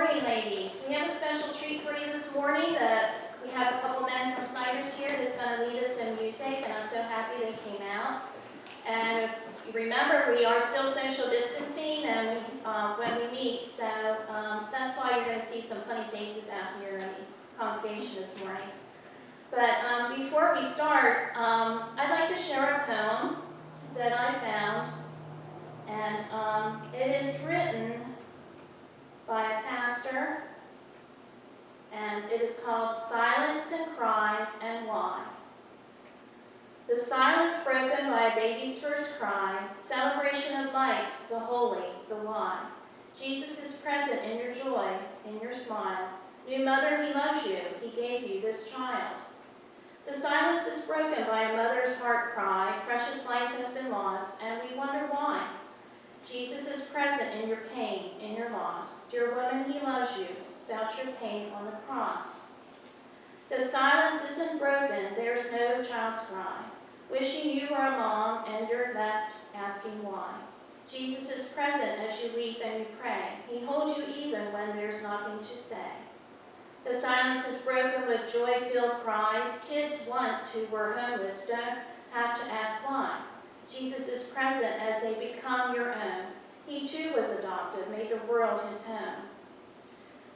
morning, ladies. We have a special treat for you this morning. We have a couple men from Snyder's here that's going to lead us in music, and I'm so happy they came out. And if you remember, we are still social distancing and when we meet, so that's why you're going to see some funny faces out here in the congregation this morning. But before we start, I'd like to share a poem that I found, and it is written by a pastor, and it is called Silence and Cries and Why. The silence broken by a baby's first cry, celebration of life, the holy, the why. Jesus is present in your joy, in your smile. New mother, he loves you, he gave you this child. The silence is broken by a mother's heart cry, precious life has been lost, and we wonder why. Jesus is present in your pain, in your loss. Dear woman, he loves you, felt your pain on the cross. The silence isn't broken, there's no child's cry. Wishing you were a mom and you're left asking why. Jesus is present as you weep and you pray. He holds you even when there's nothing to say. The silence is broken with joy-filled cries. Kids once who were homeless don't have to ask why. Jesus is present as they become your own. He too was adopted, made the world his home.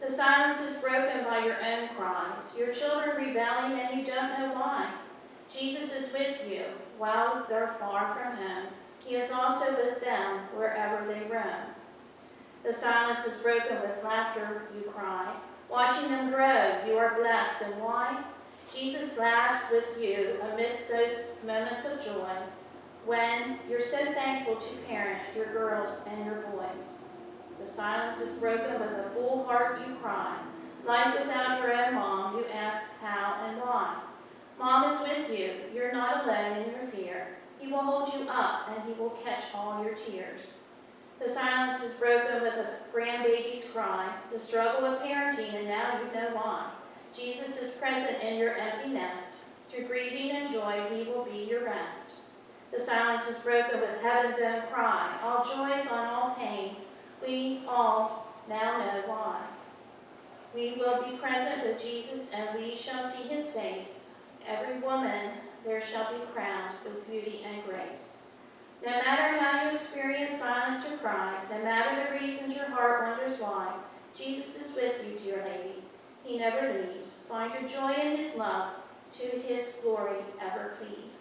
The silence is broken by your own cries, your children rebelling and you don't know why. Jesus is with you while they're far from home. He is also with them wherever they roam. The silence is broken with laughter you cry. Watching them grow, you are blessed, and why? Jesus laughs with you amidst those moments of joy when you're so thankful to parent your girls and your boys. The silence is broken with a full heart you cry. Life without your own mom, you ask how and why. Mom is with you. You're not alone in your fear. He will hold you up and he will catch all your tears. The silence is broken with a grandbaby's cry, the struggle of parenting, and now you know why. Jesus is present in your empty nest. Through grieving and joy, he will be your rest. The silence is broken with heaven's own cry, all joys on all pain. We all now know why. We will be present with Jesus and we shall see his face. Every woman there shall be crowned with beauty and grace. No matter how you experience silence or cries, no matter the reasons your heart wonders why, Jesus is with you, dear lady. He never leaves. Find your joy in his love, to his glory ever cleave.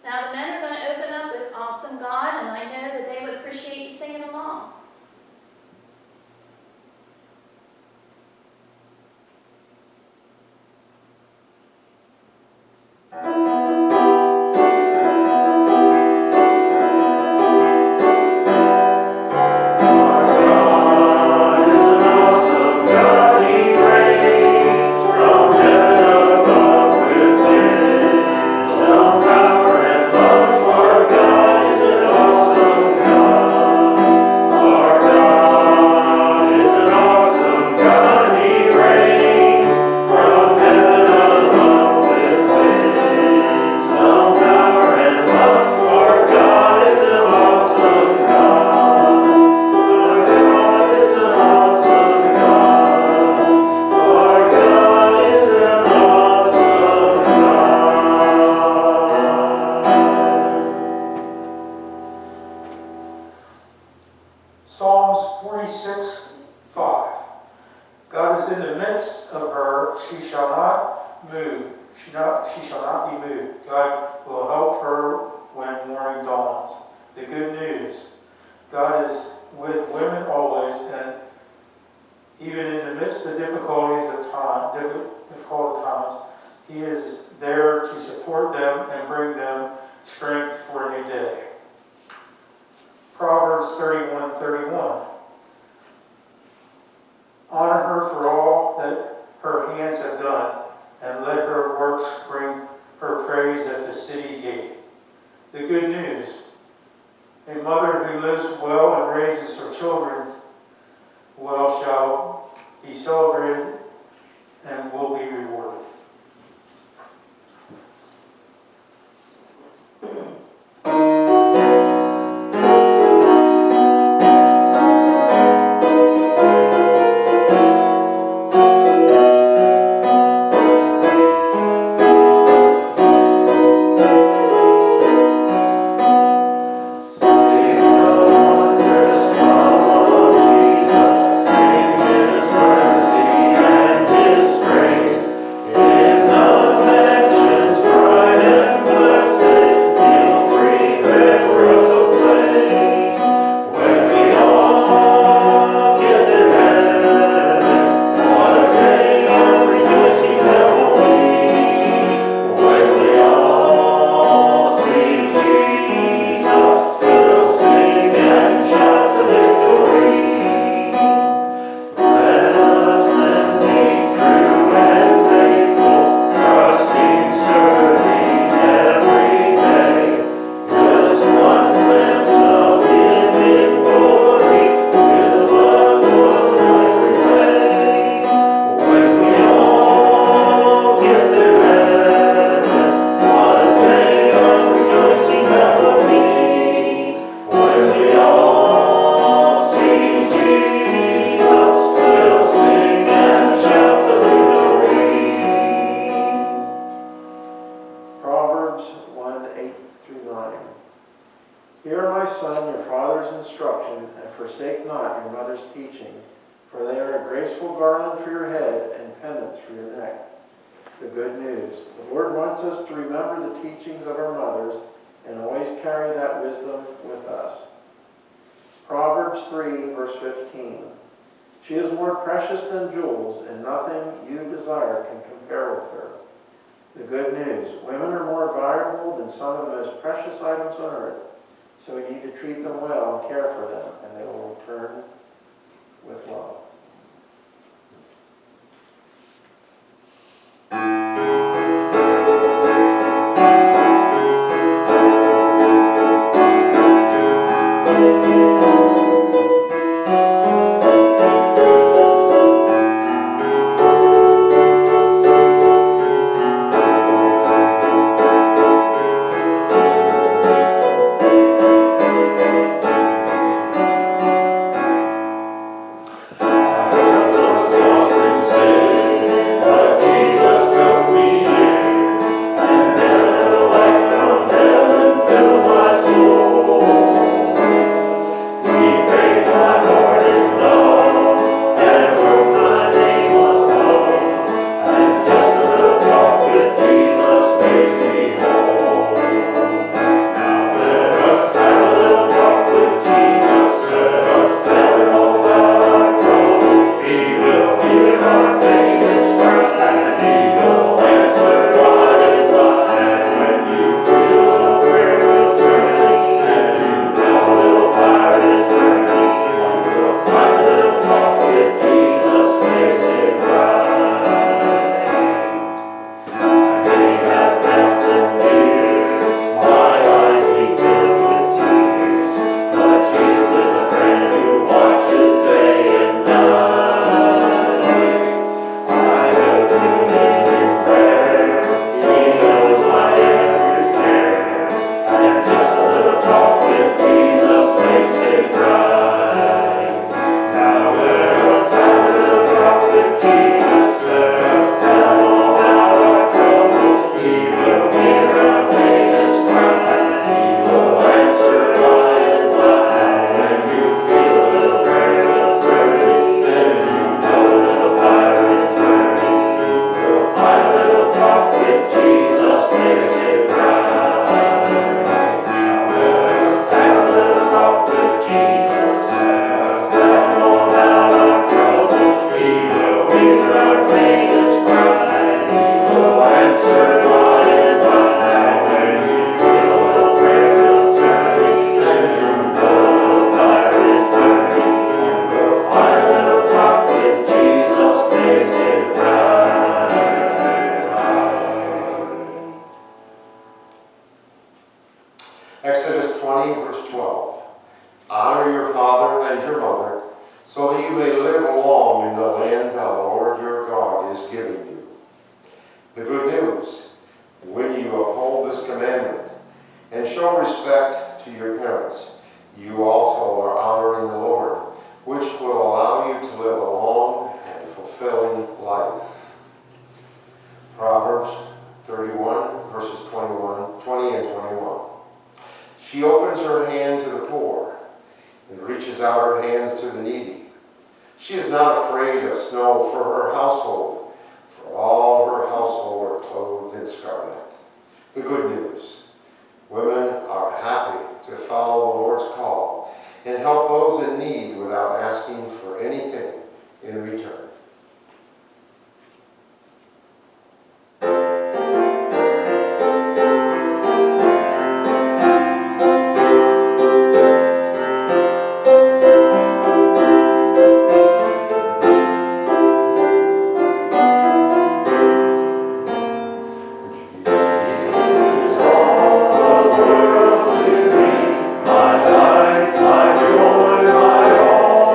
Now the men are going to open up with Awesome God, and I know that they would appreciate you singing along. forsake not your mother's teaching, for they are a graceful garland for your head and pendants for your neck. The good news. The Lord wants us to remember the teachings of our mothers and always carry that wisdom with us. Proverbs 3, verse 15. She is more precious than jewels, and nothing you desire can compare with her. The good news. Women are more valuable than some of the most precious items on earth, so we need to treat them well and care for them, and they will return with love. Exodus 20, verse 12. Honor your father and your mother, so that you may live long in the land that the Lord your God is giving you. The good news, when you uphold this commandment and show respect to your parents, you also are honoring the Lord, which will allow you to live a long and fulfilling life. Proverbs 31, verses 20 and 21. She opens her hand to the poor and reaches out her hands to the needy. She is not afraid of snow for her household, for all her household are clothed in scarlet. The good news. Women are happy to follow the Lord's call and help those in need without asking for anything in return. My life, my joy, my all.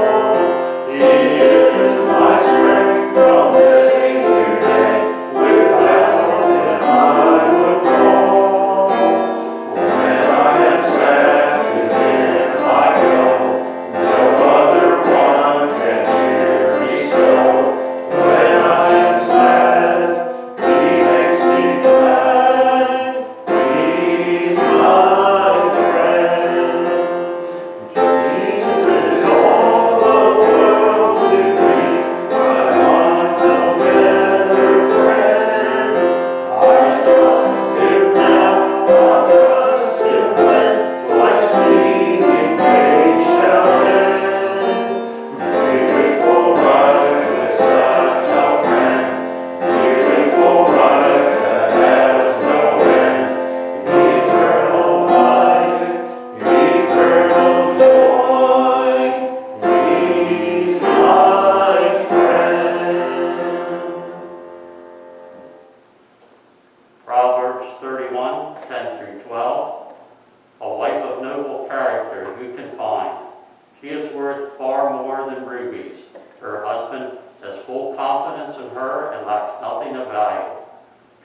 far more than rubies. Her husband has full confidence in her and lacks nothing of value.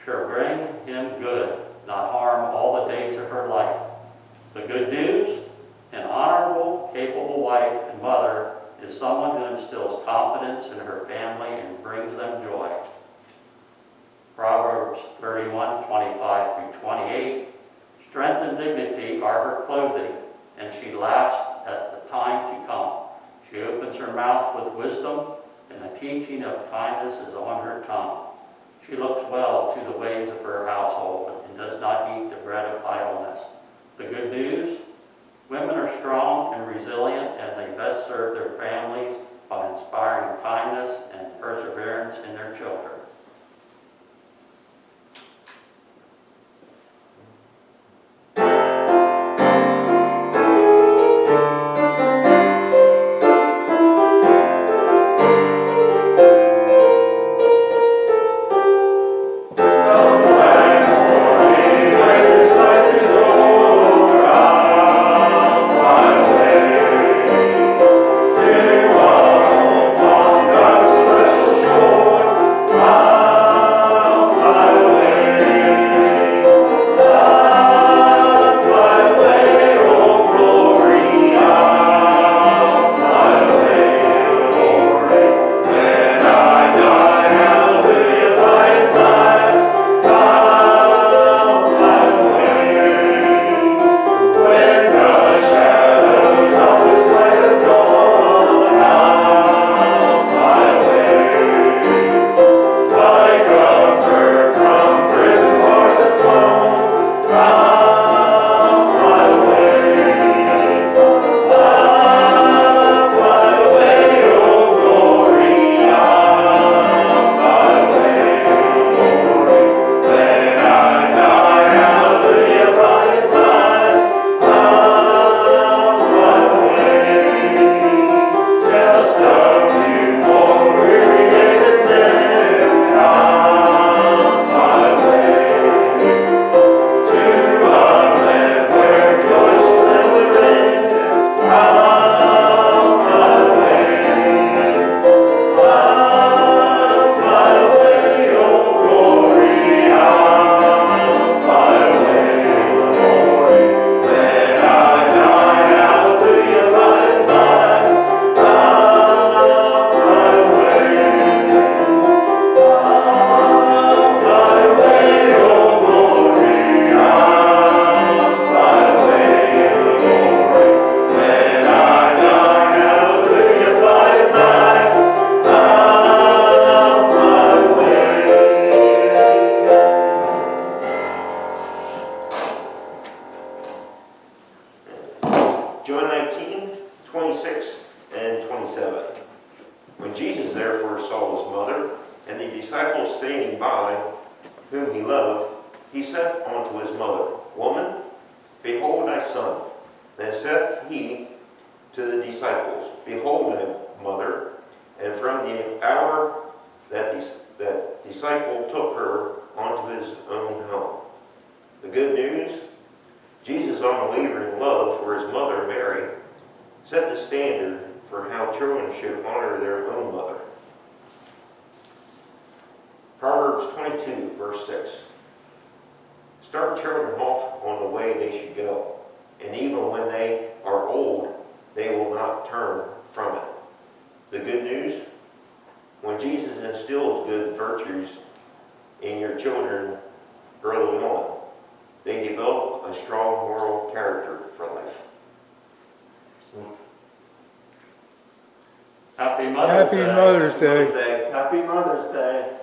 She'll bring him good, not harm, all the days of her life. The good news: an honorable, capable wife and mother is someone who instills confidence in her family and brings them joy. Proverbs 31:25-28. Strength and dignity are her clothing, and she laughs at the time to come. She opens her mouth with wisdom, and the teaching of kindness is on her tongue. She looks well to the ways of her household and does not eat the bread of idleness. The good news: women are strong and resilient, and they best serve their families by inspiring kindness and perseverance in their children. John 19, 26 and 27. When Jesus therefore saw his mother and the disciples standing by, whom he loved, he said unto his mother, Woman, behold thy son. Then said he to the disciples, Behold thy mother. And from the hour that disciple took her unto his own home. The good news: Jesus' unwavering love for his mother Mary set the standard for how children should honor their own mother. Proverbs 22, verse 6. Start children off on the way they should go, and even when they are old, they will not turn from it. The good news: when Jesus instills good virtues in your children early on, they develop a strong moral character for life. Happy Mother's Day. Happy Mother's Day.